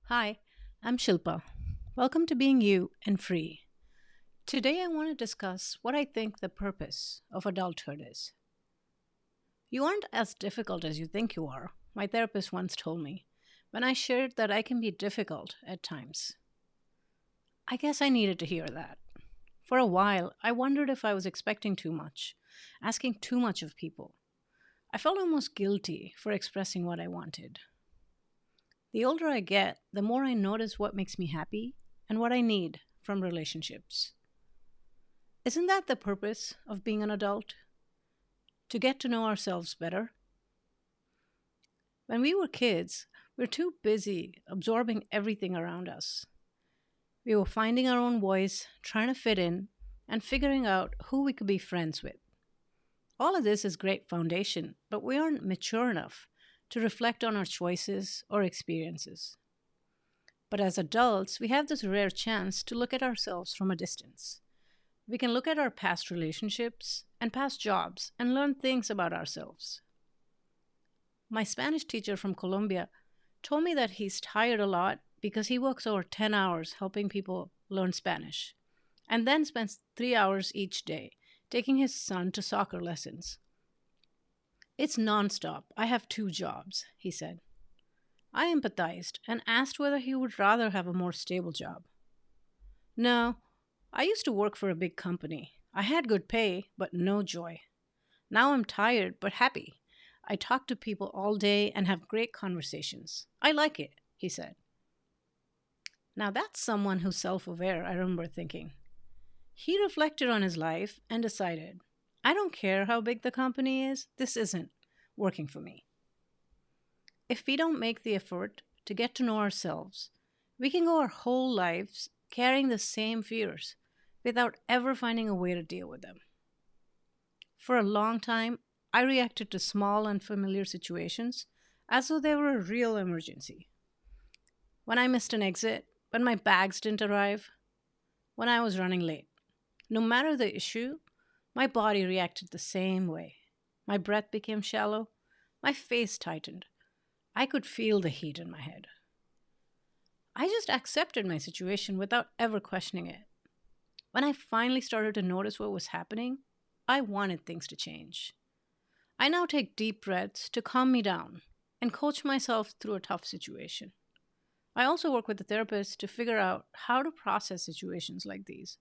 Hi, I'm Shilpa. Welcome to Being You and Free. Today I want to discuss what I think the purpose of adulthood is. You aren't as difficult as you think you are, my therapist once told me, when I shared that I can be difficult at times. I guess I needed to hear that. For a while, I wondered if I was expecting too much, asking too much of people. I felt almost guilty for expressing what I wanted. The older I get, the more I notice what makes me happy and what I need from relationships. Isn't that the purpose of being an adult? To get to know ourselves better? When we were kids, we were too busy absorbing everything around us. We were finding our own voice, trying to fit in, and figuring out who we could be friends with. All of this is great foundation, but we aren't mature enough to reflect on our choices or experiences. But as adults, we have this rare chance to look at ourselves from a distance. We can look at our past relationships and past jobs and learn things about ourselves. My Spanish teacher from Colombia told me that he's tired a lot because he works over 10 hours helping people learn Spanish and then spends 3 hours each day taking his son to soccer lessons. It's nonstop. I have two jobs, he said. I empathized and asked whether he would rather have a more stable job. No, I used to work for a big company. I had good pay, but no joy. Now I'm tired, but happy. I talk to people all day and have great conversations. I like it, he said. Now that's someone who's self aware, I remember thinking. He reflected on his life and decided, I don't care how big the company is, this isn't working for me. If we don't make the effort to get to know ourselves, we can go our whole lives carrying the same fears without ever finding a way to deal with them. For a long time, I reacted to small unfamiliar situations as though they were a real emergency. When I missed an exit, when my bags didn't arrive, when I was running late. No matter the issue, my body reacted the same way. My breath became shallow, my face tightened. I could feel the heat in my head. I just accepted my situation without ever questioning it. When I finally started to notice what was happening, I wanted things to change. I now take deep breaths to calm me down and coach myself through a tough situation. I also work with a therapist to figure out how to process situations like these.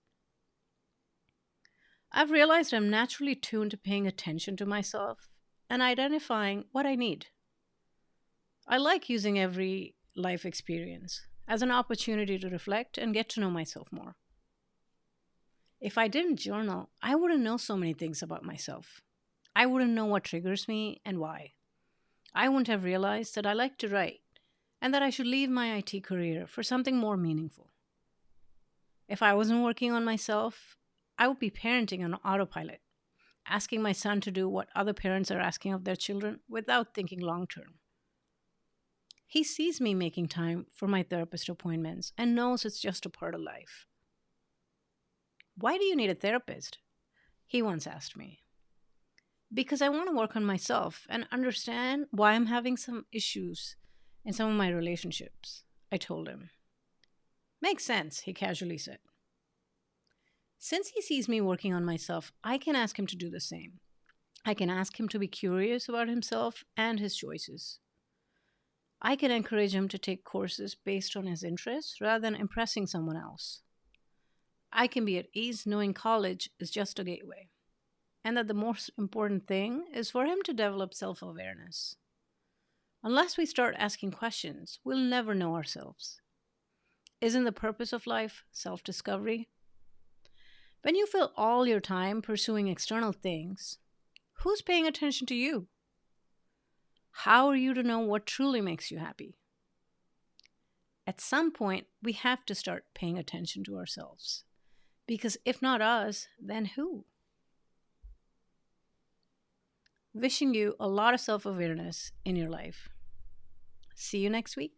I've realized I'm naturally tuned to paying attention to myself and identifying what I need. I like using every life experience as an opportunity to reflect and get to know myself more. If I didn't journal, I wouldn't know so many things about myself. I wouldn't know what triggers me and why. I wouldn't have realized that I like to write and that I should leave my IT career for something more meaningful. If I wasn't working on myself, I would be parenting on autopilot, asking my son to do what other parents are asking of their children without thinking long term. He sees me making time for my therapist appointments and knows it's just a part of life. Why do you need a therapist? He once asked me. Because I want to work on myself and understand why I'm having some issues in some of my relationships, I told him. Makes sense, he casually said. Since he sees me working on myself, I can ask him to do the same. I can ask him to be curious about himself and his choices. I can encourage him to take courses based on his interests rather than impressing someone else. I can be at ease knowing college is just a gateway, and that the most important thing is for him to develop self awareness. Unless we start asking questions, we'll never know ourselves. Isn't the purpose of life self discovery? When you fill all your time pursuing external things, who's paying attention to you? How are you to know what truly makes you happy? At some point, we have to start paying attention to ourselves. Because if not us, then who? Wishing you a lot of self awareness in your life. See you next week.